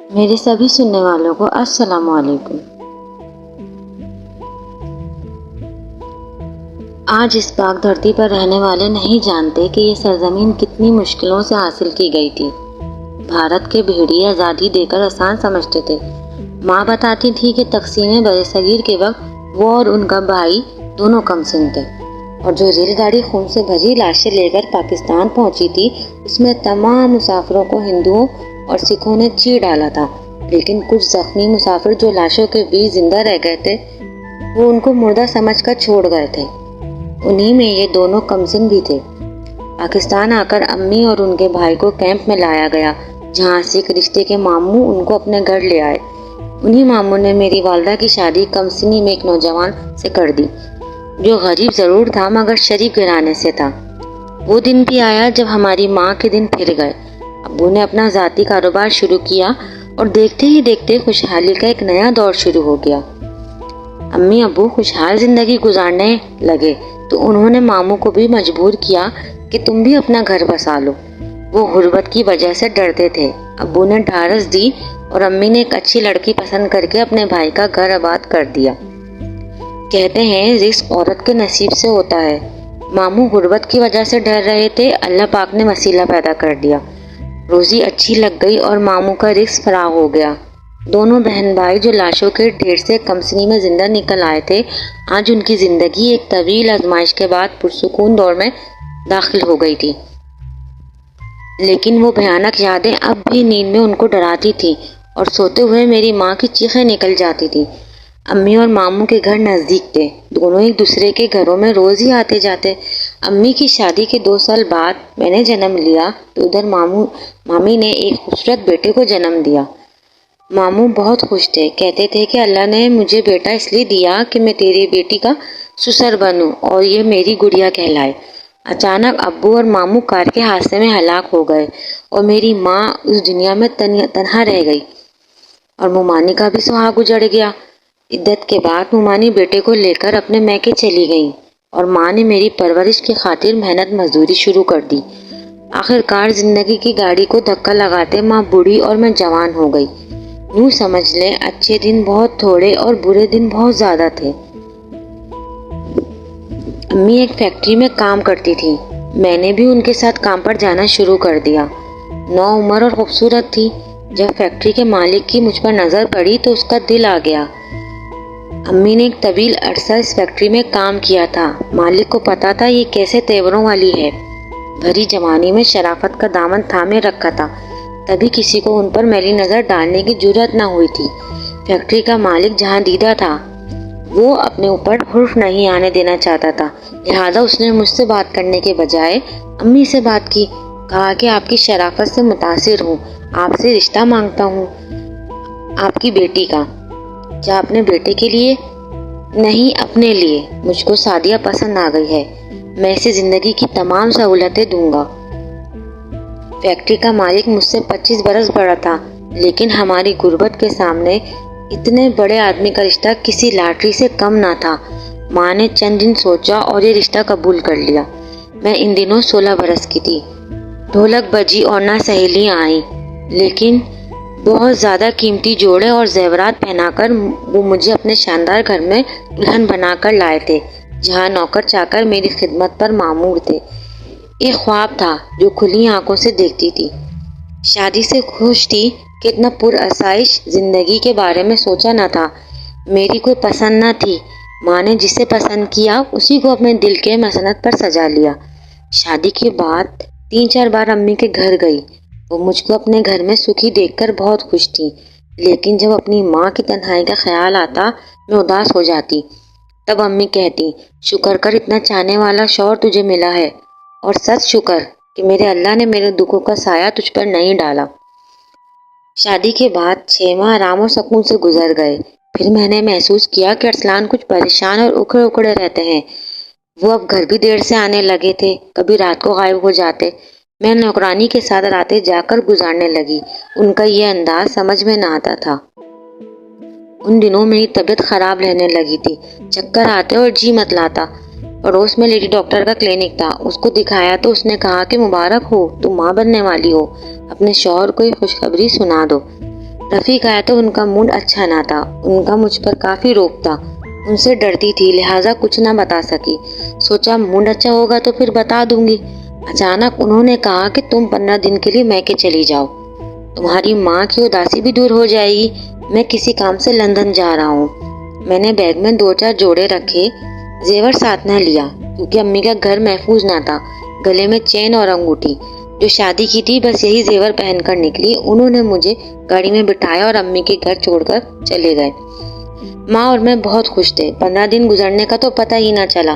میرے سبھی سننے والوں کو السلام علیکم۔ آج اس پاک دھرتی پر رہنے والے نہیں جانتے کہ یہ سرزمین کتنی مشکلوں سے حاصل کی گئی تھی۔ بھارت کے بھیڑیے آزادی دے کر آسان سمجھتے تھے۔ ماں بتاتی تھی کہ تقسیم برصغیر کے وقت وہ اور ان کا بھائی دونوں کم سن تھے، اور جو ریل گاڑی خون سے بھری لاشیں لے کر پاکستان پہنچی تھی اس میں تمام مسافروں کو ہندوؤں اور سکھوں نے چیر ڈالا تھا، لیکن کچھ زخمی مسافر جو لاشوں کے بیچ زندہ رہ گئے تھے وہ ان کو مردہ سمجھ کر چھوڑ گئے تھے۔ انہی میں یہ دونوں کمسن بھی تھے۔ پاکستان آ کر امی اور ان کے بھائی کو کیمپ میں لایا گیا، جہاں سکھ رشتے کے ماموں ان کو اپنے گھر لے آئے۔ انہی ماموں نے میری والدہ کی شادی کمسنی میں ایک نوجوان سے کر دی، جو غریب ضرور تھا مگر شریف گھرانے سے تھا۔ وہ دن بھی آیا جب ہماری ماں کے دن پھر گئے۔ ابو نے اپنا ذاتی کاروبار شروع کیا اور دیکھتے ہی دیکھتے خوشحالی کا ایک نیا دور شروع ہو گیا۔ امی ابو خوشحال زندگی گزارنے لگے تو انہوں نے ماموں کو بھی مجبور کیا کہ تم بھی اپنا گھر بسا لو۔ وہ غربت کی وجہ سے ڈرتے تھے۔ ابو نے ڈھارس دی اور امی نے ایک اچھی لڑکی پسند کر کے اپنے بھائی کا گھر آباد کر دیا۔ کہتے ہیں رزق عورت کے نصیب سے ہوتا ہے۔ ماموں غربت کی وجہ سے ڈر رہے تھے، اللہ پاک نے وسیلہ پیدا کر دیا۔ روزی اچھی لگ گئی اور ماموں کا رزق فراغ ہو گیا۔ دونوں بہن بھائی جو لاشوں کے ڈھیر سے کمسنی میں زندہ نکل آئے تھے، آج ان کی زندگی ایک طویل آزمائش کے بعد پرسکون دور میں داخل ہو گئی تھی۔ لیکن وہ بھیانک یادیں اب بھی نیند میں ان کو ڈراتی تھی اور سوتے ہوئے میری ماں کی چیخیں نکل جاتی تھی۔ امی اور ماموں کے گھر نزدیک تھے، دونوں ایک دوسرے کے گھروں میں روز ہی آتے جاتے۔ امی کی شادی کے 2 سال بعد میں نے جنم لیا تو ادھر مامی نے ایک خوبصورت بیٹے کو جنم دیا۔ ماموں بہت خوش تھے، کہتے تھے کہ اللہ نے مجھے بیٹا اس لیے دیا کہ میں تیری بیٹی کا سسر بنوں اور یہ میری گڑیا کہلائے۔ اچانک ابو اور ماموں کار کے حادثے میں ہلاک ہو گئے اور میری ماں اس دنیا میں تنہا رہ گئی اور مومانی کا بھی سہاگ اجڑ گیا۔ عدت کے بعد مومانی بیٹے کو لے کر اپنے میکے چلی گئیں اور ماں نے میری پرورش کی خاطر محنت مزدوری شروع کر دی۔ آخر کار زندگی کی گاڑی کو دھکا لگاتے ماں بوڑھی اور میں جوان ہو گئی۔ یوں سمجھ لیں اچھے دن بہت تھوڑے اور برے دن بہت زیادہ تھے۔ امی ایک فیکٹری میں کام کرتی تھی، میں نے بھی ان کے ساتھ کام پر جانا شروع کر دیا۔ نوعمر اور خوبصورت تھی۔ جب فیکٹری کے مالک کی مجھ پر نظر پڑی تو اس کا دل آ گیا۔ امی نے ایک طویل عرصہ اس فیکٹری میں کام کیا تھا، مالک کو پتا تھا یہ کیسے تیوروں والی ہے۔ بھری جوانی میں شرافت کا دامن تھامے رکھا تھا، تبھی کسی کو ان پر میلی نظر ڈالنے کی جرأت نہ ہوئی تھی۔ فیکٹری کا مالک جہاں دیدہ تھا وہ اپنے اوپر حرف نہیں آنے دینا چاہتا تھا، لہذا اس نے مجھ سے بات کرنے کے بجائے امی سے بات کی۔ کہا کہ آپ کی شرافت سے متاثر ہوں، آپ سے رشتہ مانگتا ہوں آپ کی بیٹی کا۔ کیا اپنے بیٹے کے لیے؟ نہیں، اپنے لیے۔ مجھ کو سعدیہ پسند آ گئی ہے، میں اسے زندگی کی تمام سہولتیں دوں گا۔ فیکٹری کا مالک مجھ سے 25 برس بڑا تھا، لیکن ہماری غربت کے سامنے اتنے بڑے آدمی کا رشتہ کسی لاٹری سے کم نہ تھا۔ ماں نے چند دن سوچا اور یہ رشتہ قبول کر لیا۔ میں ان دنوں 16 برس کی تھی۔ ڈھولک بجی اور نہ سہیلیاں آئیں، لیکن بہت زیادہ قیمتی جوڑے اور زیورات پہنا کر وہ مجھے اپنے شاندار گھر میں دلہن بنا کر لائے تھے، جہاں نوکر چاکر میری خدمت پر مامور تھے۔ ایک خواب تھا جو کھلی آنکھوں سے دیکھتی تھی۔ شادی سے خوش تھی کہ اتنا پرآسائش زندگی کے بارے میں سوچا نہ تھا۔ میری کوئی پسند نہ تھی، ماں نے جسے پسند کیا اسی کو اپنے دل کے مسند پر سجا لیا۔ شادی کے بعد 3-4 بار امی کے گھر گئی۔ وہ مجھ کو اپنے گھر میں سکھی دیکھ کر بہت خوش تھی، لیکن جب اپنی ماں کی تنہائی کا خیال آتا میں اداس ہو جاتی۔ تب امی کہتی، شکر کر اتنا چاہنے والا شوہر تجھے ملا ہے، اور سچ شکر کہ میرے اللہ نے میرے دکھوں کا سایہ تجھ پر نہیں ڈالا۔ شادی کے بعد 6 ماہ آرام و سکون سے گزر گئے۔ پھر میں نے محسوس کیا کہ ارسلان کچھ پریشان اور اکھڑے اکھڑے رہتے ہیں۔ وہ اب گھر بھی دیر سے آنے لگے تھے، کبھی رات کو غائب ہو جاتے۔ میں نوکرانی کے ساتھ راتیں جا کر گزارنے لگی۔ ان کا یہ انداز سمجھ میں نہ آتا تھا۔ ان دنوں میری طبیعت خراب رہنے لگی تھی، چکر آتے اور جی متلاتا۔ پڑوس میں لیڈی ڈاکٹر کا کلینک تھا، اس کو دکھایا تو اس نے کہا کہ مبارک ہو، تم ماں بننے والی ہو، اپنے شوہر کو یہ خوشخبری سنا دو۔ رفیق آیا تو ان کا موڈ اچھا نہ تھا، ان کا مجھ پر کافی روب تھا، ان سے ڈرتی تھی لہٰذا کچھ نہ بتا سکی۔ سوچا موڈ اچھا ہوگا تو پھر بتا دوں گی۔ اچانک انہوں نے کہا کہ تم 15 دن کے لیے میکے چلی جاؤ، تمہاری ماں کی اداسی بھی دور ہو جائے گی۔ میں کسی کام سے لندن جا رہا ہوں۔ میں نے بیگ میں 2-4 جوڑے رکھے، زیور ساتھ نہ لیا کیونکہ امی کا گھر محفوظ نہ تھا۔ گلے میں چین اور انگوٹھی جو شادی کی تھی، بس یہی زیور پہن کر نکلی۔ انہوں نے مجھے گاڑی میں بٹھایا اور امی کے گھر چھوڑ کر چلے گئے۔ ماں اور میں بہت خوش تھے۔ 15 دن گزرنے کا تو پتہ ہی نہ چلا۔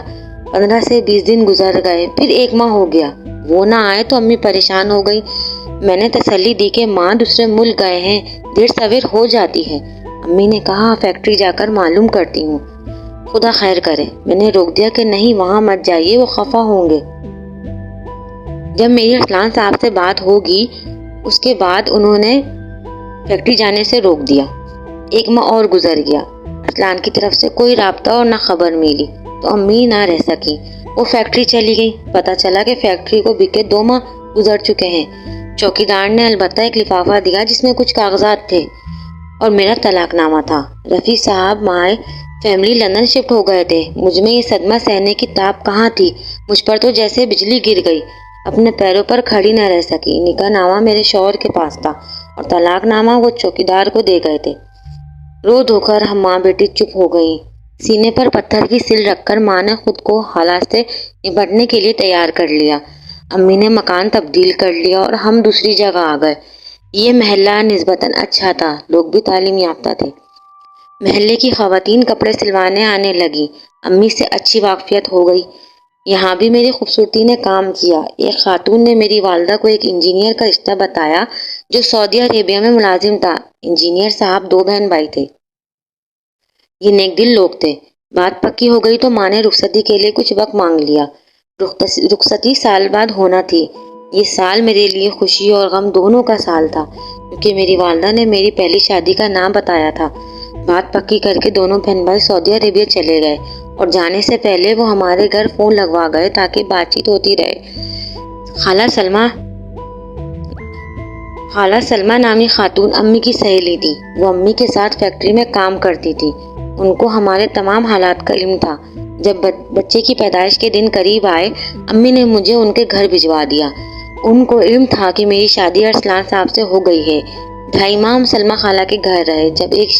15 سے 20 دن گزر گئے، پھر 1 ماہ ہو گیا۔ وہ نہ آئے تو امی پریشان ہو گئی۔ میں نے تسلی دی کہ ماں دوسرے ملک گئے ہیں، دیر سویر ہو جاتی ہے۔ امی نے کہا فیکٹری جا کر معلوم کرتی ہوں، خدا خیر کرے۔ میں نے روک دیا کہ نہیں، وہاں مت جائیے، وہ خفا ہوں گے۔ جب میری ارسلان صاحب سے بات ہوگی اس کے بعد انہوں نے فیکٹری جانے سے روک دیا۔ 1 ماہ اور گزر گیا، ارسلان کی طرف سے کوئی رابطہ اور نہ خبر ملی تو امی نہ رہ سکی، وہ فیکٹری چلی گئی۔ پتہ چلا کہ فیکٹری کو بکے 2 ماہ گزر چکے ہیں۔ چوکیدار نے البتہ ایک لفافہ دیا جس میں کچھ کاغذات تھے اور میرا طلاق نامہ تھا۔ رفیع صاحب مائیں فیملی لندن شفٹ ہو گئے تھے۔ مجھ میں یہ صدمہ سہنے کی تاب کہاں تھی، مجھ پر تو جیسے بجلی گر گئی، اپنے پیروں پر کھڑی نہ رہ سکی۔ نکاح نامہ میرے شوہر کے پاس تھا اور طلاق نامہ وہ چوکیدار کو دے گئے تھے۔ رو دھو کر ہم ماں بیٹی چپ ہو گئیں۔ سینے پر پتھر کی سل رکھ کر ماں نے خود کو حالات سے نپٹنے کے لیے تیار کر لیا۔ امی نے مکان تبدیل کر لیا اور ہم دوسری جگہ آ گئے۔ یہ محلہ نسبتاً اچھا تھا، لوگ بھی تعلیم یافتہ تھے۔ محلے کی خواتین کپڑے سلوانے آنے لگی، امی سے اچھی واقفیت ہو گئی۔ یہاں بھی میری خوبصورتی نے کام کیا۔ ایک خاتون نے میری والدہ کو ایک انجینئر کا رشتہ بتایا جو سعودی عربیہ میں ملازم تھا۔ انجینئر صاحب 2 بہن بھائی تھے۔ یہ نیک دل لوگ تھے۔ بات پکی ہو گئی تو ماں نے رخصتی کے لیے کچھ وقت مانگ لیا۔ رخصتی سال بعد ہونا تھی۔ یہ سال میرے لیے خوشی اور غم دونوں کا سال تھا کیونکہ میری والدہ نے میری پہلی شادی کا نام بتایا تھا۔ بات پکی کر کے دونوں بہن بھائی سعودی عربیہ چلے گئے اور جانے سے پہلے وہ ہمارے گھر فون لگوا گئے تاکہ بات چیت ہوتی رہے۔ خالہ سلمہ نامی خاتون امی کی سہیلی تھی۔ وہ امی کے ساتھ فیکٹری میں کام کرتی تھی۔ ان کو ہمارے تمام حالات کا علم تھا۔ جب بچے کی پیدائش کے دن قریب آئے، امی نے مجھے ان کے گھر بھجوا دیا۔ ان کو علم تھا کہ میری شادی ارسلان صاحب سے ہو گئی ہے۔ 2.5 ماہ ہم سلمہ خالہ کے گھر رہے۔ جب ایک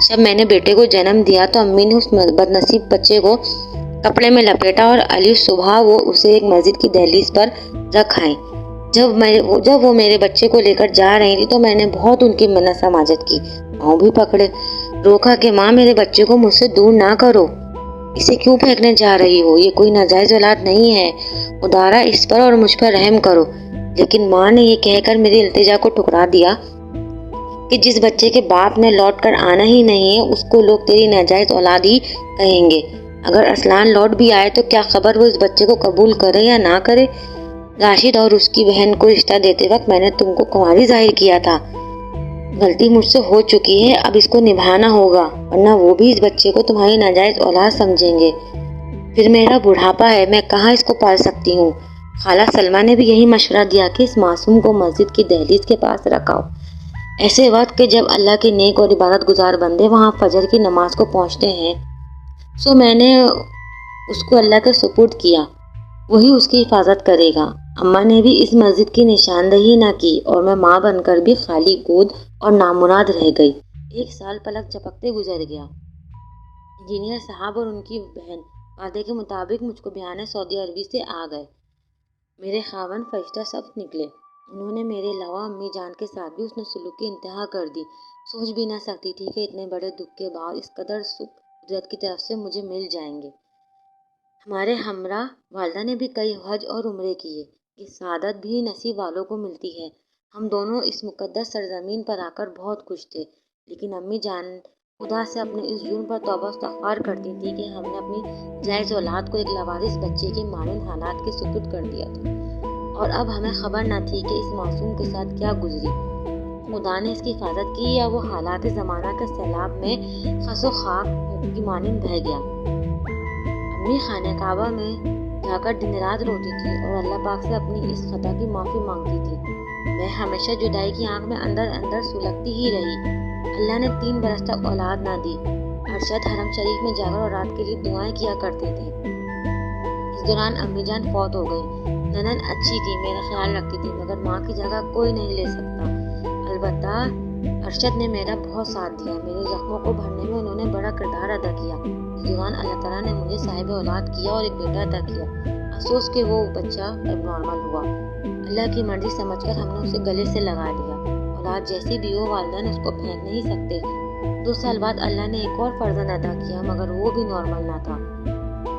شب میں نے بیٹے کو جنم دیا تو امی نے اس بدنصیب بچے کو کپڑے میں لپیٹا اور علی صبح وہ اسے ایک مسجد کی دہلیز پر رکھ آئیں۔ جب وہ میرے بچے کو لے کر جا رہی تھی تو میں نے بہت ان کی منت سماجت کی، پاؤں بھی پکڑے، روکا کہ ماں میرے بچے کو مجھ سے دور نہ کرو، اسے کیوں پھینکنے جا رہی ہو، یہ کوئی ناجائز اولاد نہیں ہے، خدارا اس پر اور مجھ پر رحم کرو۔ لیکن ماں نے یہ کہہ کر میری التجا کو ٹھکرا دیا کہ جس بچے کے باپ نے لوٹ کر آنا ہی نہیں ہے اس کو لوگ تیری ناجائز اولاد ہی کہیں گے۔ اگر ارسلان لوٹ بھی آئے تو کیا خبر وہ اس بچے کو قبول کرے یا نہ کرے۔ راشد اور اس کی بہن کو رشتہ دیتے وقت میں نے تم کو کنواری ظاہر کیا تھا۔ غلطی مجھ سے ہو چکی ہے، اب اس کو نبھانا ہوگا ورنہ وہ بھی اس بچے کو تمہاری ناجائز اولاد سمجھیں گے۔ پھر میرا بڑھاپا ہے، میں کہاں اس کو پال سکتی ہوں۔ خالہ سلمہ نے بھی یہی مشورہ دیا کہ اس معصوم کو مسجد کی دہلیز کے پاس رکھاؤ۔ ایسے وقت کہ جب اللہ کے نیک اور عبادت گزار بندے وہاں فجر کی نماز کو پہنچتے ہیں، سو میں نے اس کو اللہ کے سپرد کیا، وہی اس کی حفاظت کرے گا۔ اماں نے بھی اس مسجد کی نشاندہی نہ کی اور میں ماں بن کر بھی خالی گود اور نامراد رہ گئی۔ 1 سال پلک جھپکتے گزر گیا۔ انجینئر صاحب اور ان کی بہن وعدے کے مطابق مجھ کو بہانے سعودی عربی سے آ گئے۔ میرے خاوند فرشتہ سبز نکلے۔ انہوں نے میرے علاوہ امی جان کے ساتھ بھی حسن سلوک کی انتہا کر دی۔ سوچ بھی نہ سکتی تھی کہ اتنے بڑے دکھ کے بعد اس قدر سکھ قدرت کی طرف سے مجھے مل جائیں گے۔ ہمارے ہمراہ والدہ نے بھی کئی حج اور عمرے کیے۔ یہ سعادت بھی نصیب والوں کو ملتی ہے۔ ہم دونوں اس مقدس سرزمین پر آ کر بہت خوش تھے، لیکن امی جان خدا سے اپنے اس جرم پر توبہ استغفار کرتی تھی کہ ہم نے اپنی جائز اولاد کو ایک لاوارث بچے کے مانند حالات کے سپرد کر دیا تھا، اور اب ہمیں خبر نہ تھی کہ اس معصوم کے ساتھ کیا گزری۔ خدا نے اس کی حفاظت کی یا وہ حالات زمانہ کے سیلاب میں خس و خاک کی مانند بہہ گیا۔ امی خانہ کعبہ میں جا کر دن رات روتی تھی اور اللہ پاک سے اپنی اس خطا کی معافی مانگتی تھی۔ میں ہمیشہ جدائی کی آنکھ میں اندر اندر سلگتی ہی رہی۔ اللہ نے 3 برس تک اولاد نہ دی۔ ارشد حرم شریف میں جا کر اولاد کے لیے دعائیں کیا کرتے تھے۔ اس دوران امی جان فوت ہو گئی۔ ننن اچھی تھی، میرا خیال رکھتی تھی، مگر ماں کی جگہ کوئی نہیں لے سکتا۔ البتہ ارشد نے میرا بہت ساتھ دیا، میرے زخموں کو بھرنے میں انہوں نے بڑا کردار ادا کیا۔ اس دوران اللہ تعالیٰ نے مجھے صاحب اولاد کیا اور ایک بیٹا عطا کیا۔ افسوس کہ وہ بچہ اب نارمل ہوا۔ اللہ کی مرضی سمجھ کر ہم نے اسے گلے سے لگا لیا۔ اولاد جیسی بھی ہو، والدین اس کو پھینک نہیں سکتے۔ 2 سال بعد اللہ نے ایک اور فرزند عطا کیا، مگر وہ بھی نارمل نہ تھا۔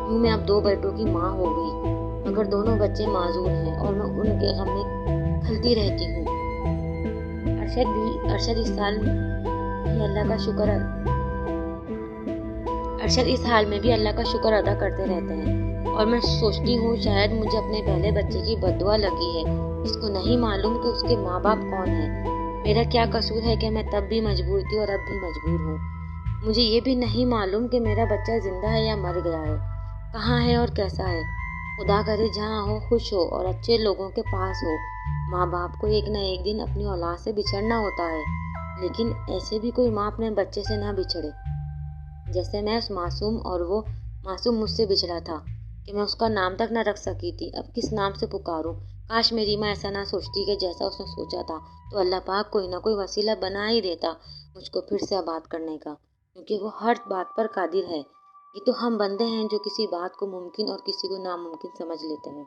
یوں میں اب 2 بیٹوں کی ماں ہو گئی، مگر دونوں بچے معذور ہیں اور میں ان کے غم میں کھلتی رہتی ہوں۔ ارشد اس حال میں بھی اللہ کا شکر ادا کرتے رہتے ہیں، اور میں سوچتی ہوں شاید مجھے اپنے پہلے بچے کی بد دعا لگی ہے۔ اس کو نہیں معلوم کہ اس کے ماں باپ کون ہیں۔ میرا کیا قصور ہے کہ میں تب بھی مجبور تھی اور اب بھی مجبور ہوں۔ مجھے یہ بھی نہیں معلوم کہ میرا بچہ زندہ ہے یا مر گیا ہے، کہاں ہے اور کیسا ہے۔ خدا کرے جہاں ہو خوش ہو اور اچھے لوگوں کے پاس ہو۔ ماں باپ کو ایک نہ ایک دن اپنی اولاد سے بچھڑنا ہوتا ہے، لیکن ایسے بھی کوئی ماں اپنے بچے سے نہ بچھڑے، جیسے میں اس معصوم اور وہ معصوم مجھ سے بچھڑا تھا کہ میں اس کا نام تک نہ رکھ سکی تھی۔ اب کس نام سے پکاروں؟ کاش میری ماں ایسا نہ سوچتی کہ جیسا اس نے سوچا تھا، تو اللہ پاک کوئی نہ کوئی وسیلہ بنا ہی دیتا مجھ کو پھر سے آباد کرنے کا، کیونکہ وہ ہر بات پر قادر ہے۔ یہ تو ہم بندے ہیں جو کسی بات کو ممکن اور کسی کو ناممکن سمجھ لیتے ہیں۔